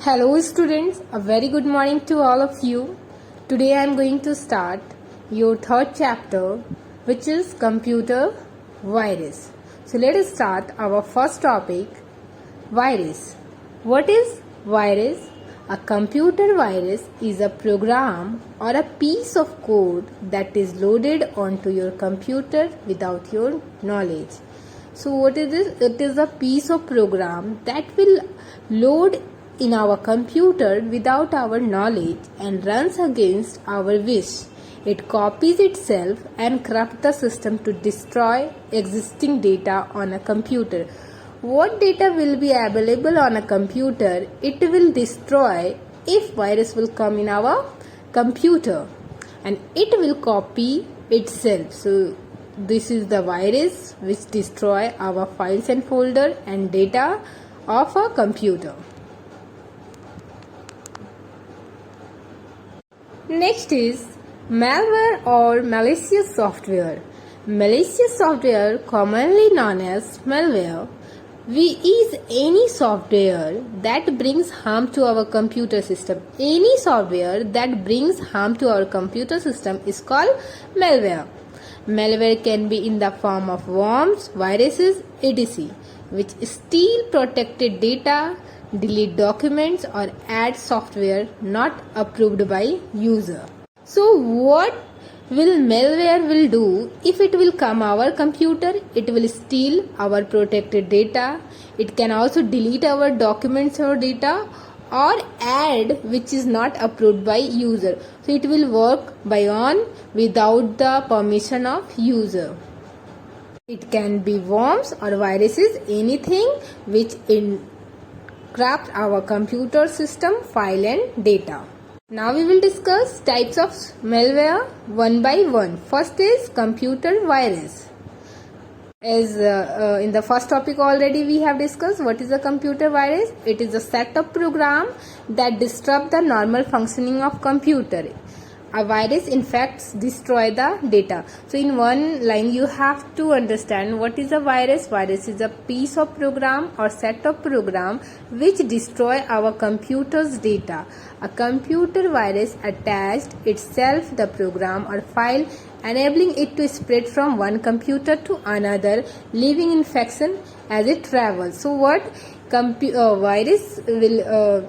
Hello students, a very good morning to all of you. Today I am going to start your third chapter, which is computer virus. So let us start our first topic, virus. What is virus? A computer virus is a program or a piece of code that is loaded onto your computer without your knowledge. So what is this? It is a piece of program that will load in our computer without our knowledge and runs against our wish. It copies itself and corrupts the system to destroy existing data on a computer. What data will be available on a computer, it will destroy if virus will come in our computer, and it will copy itself. So this is the virus which destroy our files and folder and data of a computer. Next is malware or malicious software. Malicious software, commonly known as malware, is any software that brings harm to our computer system. Any software that brings harm to our computer system is called malware. Malware can be in the form of worms, viruses, etc., which steal protected data, delete documents, or add software not approved by user. So what will malware will do if it will come our computer? It will steal our protected data. It can also delete our documents or data, or add which is not approved by user. So it will work by on without the permission of user. It can be worms or viruses, anything which corrupt our computer system, file and data. Now we will discuss types of malware one by one. First is computer virus. As in the first topic already we have discussed what is a computer virus. It is a set of program that disrupt the normal functioning of computer. A virus infects, destroy the data. So in one line you have to understand what is a virus. Virus is a piece of program or set of program which destroy our computer's data. A computer virus attached itself the program or file, enabling it to spread from one computer to another, leaving infection as it travels. So what virus will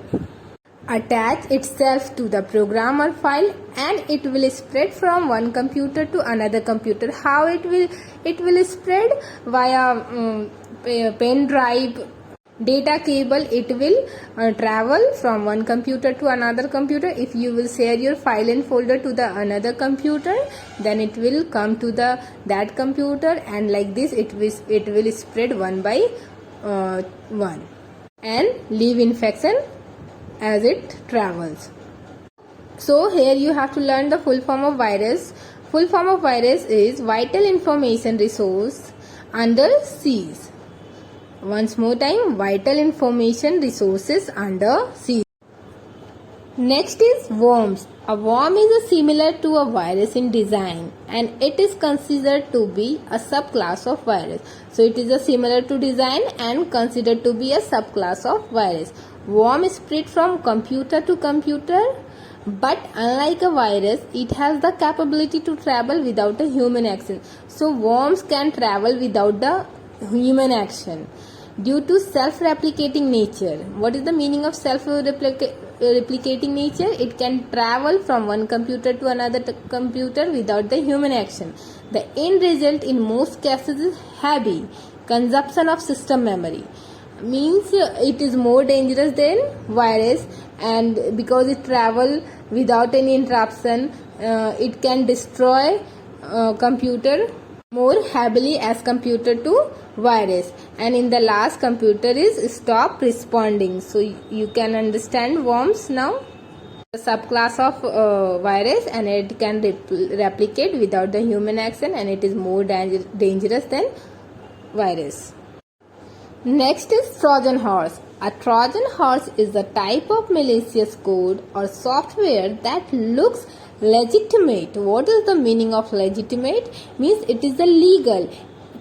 attach itself to the program or file, and it will spread from one computer to another computer. How it will spread? Via pen drive, data cable. It will travel from one computer to another computer. If you will share your file and folder to the another computer, then it will come to that computer, and like this it will spread one by one and leave infection as it travels. So here you have to learn the full form of virus. Full form of virus is vital information resource under siege. Once more time, vital information resources under siege. Next is worms. A worm is similar to a virus in design, and it is considered to be a subclass of virus. So it is similar to design and considered to be a subclass of virus. Worm spread from computer to computer, but unlike a virus, it has the capability to travel without a human action. So worms can travel without the human action due to self-replicating nature. What is the meaning of self-replicating nature? It can travel from one computer to another computer without the human action. The end result in most cases is heavy consumption of system memory. Means it is more dangerous than virus, and because it travel without any interruption, it can destroy computer more heavily as compared to virus, and in the last computer is stop responding. So you can understand worms now, the subclass of virus, and it can replicate without the human action, and it is more dangerous than virus. Next is Trojan horse. A Trojan horse is a type of malicious code or software that looks legitimate. What is the meaning of legitimate? Means it is illegal.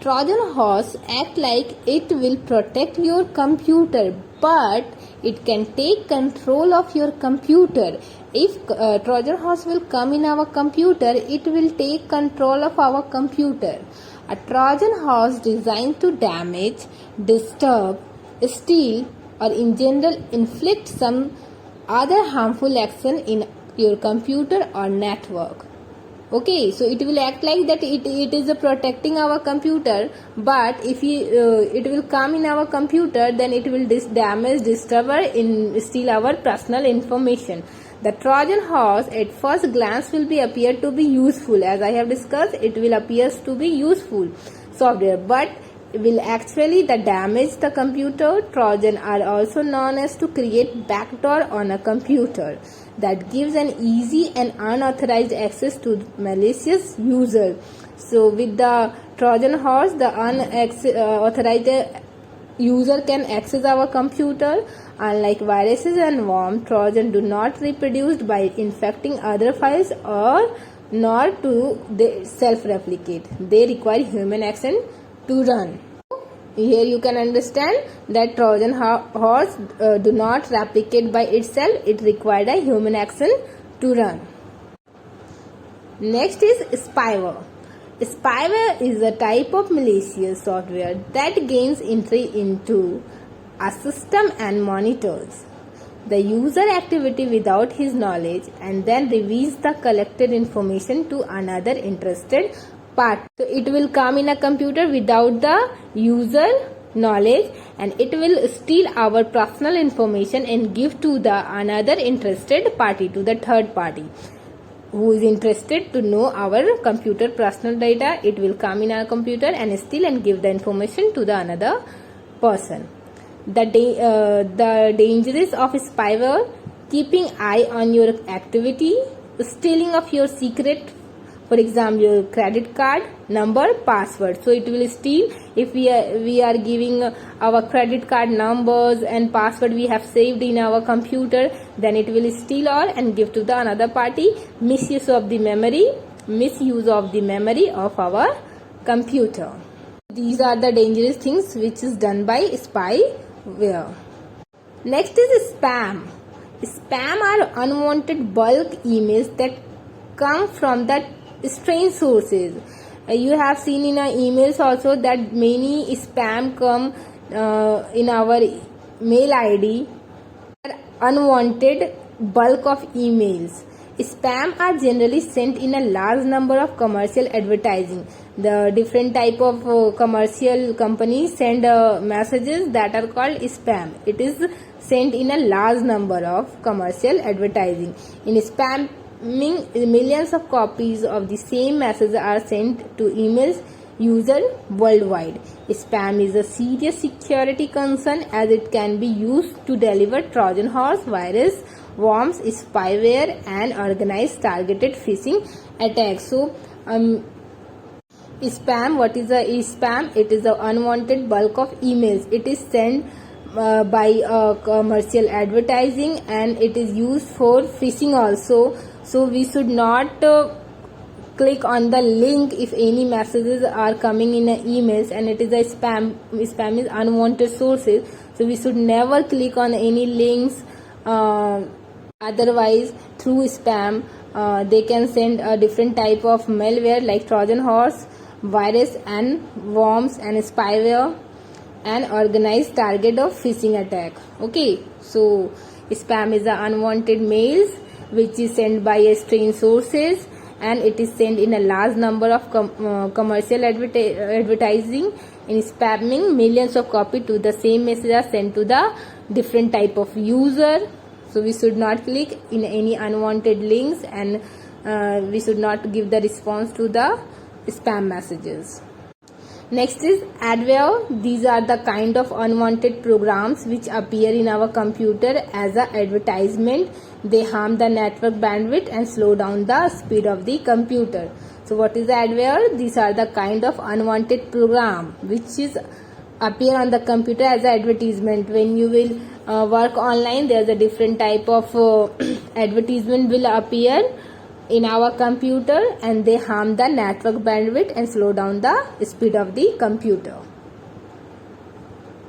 Trojan horse act like it will protect your computer, but it can take control of your computer. If Trojan horse will come in our computer, it will take control of our computer. A Trojan horse designed to damage, disturb, steal, or in general inflict some other harmful action in your computer or network. Okay, so it will act like that it is protecting our computer, but if it will come in our computer, then it will damage, disturb, or steal our personal information. The Trojan horse at first glance will appear to be useful. As I have discussed, it will appear to be useful software, but will actually damage the computer. Trojan are also known as to create backdoor on a computer that gives an easy and unauthorized access to malicious user. So with the Trojan horse, the unauthorized user can access our computer. Unlike viruses and worms, Trojan do not reproduce by infecting other files or nor do they self-replicate. They require human action to run. Here you can understand that Trojan horse do not replicate by itself. It requires a human action to run. Next is spyware. Spyware is a type of malicious software that gains entry into a system and monitors the user activity without his knowledge and then reveals the collected information to another interested party. So it will come in a computer without the user knowledge and it will steal our personal information and give to the another interested party, to the third party who is interested to know our computer personal data. It will come in our computer and steal and give the information to the another person. The dangers of spyware: keeping eye on your activity, stealing of your secret, for example your credit card number, password. So it will steal if we are giving our credit card numbers and password we have saved in our computer, then it will steal all and give to the another party. Misuse of the memory of our computer. These are the dangerous things which is done by spyware. Next is spam. Spam are unwanted bulk emails that come from the strange sources. You have seen in our emails also that many spam come in our mail ID. Unwanted bulk of emails. Spam are generally sent in a large number of commercial advertising. The different type of commercial companies send messages that are called spam. It is sent in a large number of commercial advertising. In spamming, millions of copies of the same message are sent to emails user worldwide. Spam is a serious security concern as it can be used to deliver Trojan horse, virus, worms, spyware and organized targeted phishing attacks. So spam, what is a spam? It is the unwanted bulk of emails. It is sent by commercial advertising and it is used for phishing also. So we should not click on the link if any messages are coming in emails and it is a spam. Spam is unwanted sources, so we should never click on any links. Otherwise through spam they can send a different type of malware like Trojan horse, virus and worms and spyware and organized target of phishing attack. Okay, so spam is the unwanted mails which is sent by a strange sources and it is sent in a large number of commercial advertising. In spamming, millions of copies to the same message are sent to the different type of user. So we should not click in any unwanted links and we should not give the response to the spam messages. Next is adware. These are the kind of unwanted programs which appear in our computer as an advertisement. They harm the network bandwidth and slow down the speed of the computer. So what is adware? These are the kind of unwanted program which is appear on the computer as an advertisement. When you will work online, there is a different type of advertisement will appear in our computer and they harm the network bandwidth and slow down the speed of the computer.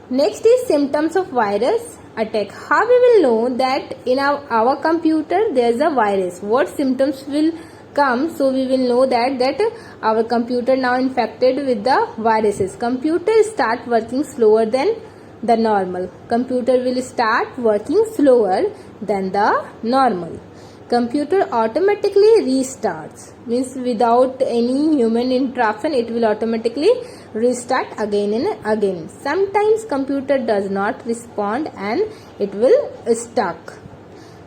Next is symptoms of virus. attack. How we will know that in our computer there is a virus? What symptoms will come? So we will know that our computer now infected with the viruses. Computer start working slower than the normal. Computer will start working slower than the normal. Computer automatically restarts, means without any human interruption it will automatically restart again and again. Sometimes computer does not respond and it will stuck.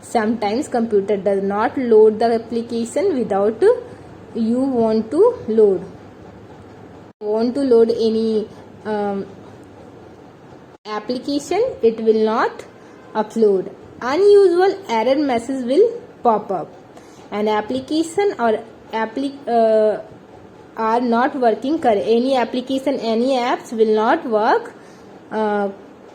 Sometimes computer does not load the application without you want to load. Any application, it will not upload. Unusual error message will pop up. An application or are not working correctly. Any application, any apps will not work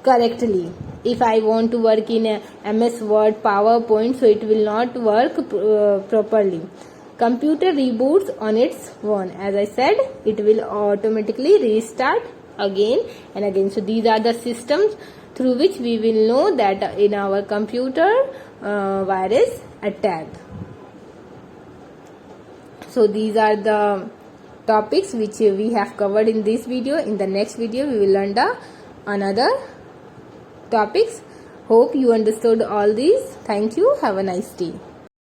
correctly. If I want to work in a MS Word, PowerPoint, so it will not work properly. Computer reboots on its own. As I said, it will automatically restart again and again. So these are the systems through which we will know that in our computer virus attacked. So these are the topics which we have covered in this video. In the next video we will learn the another topics. Hope you understood all these. Thank you. Have a nice day.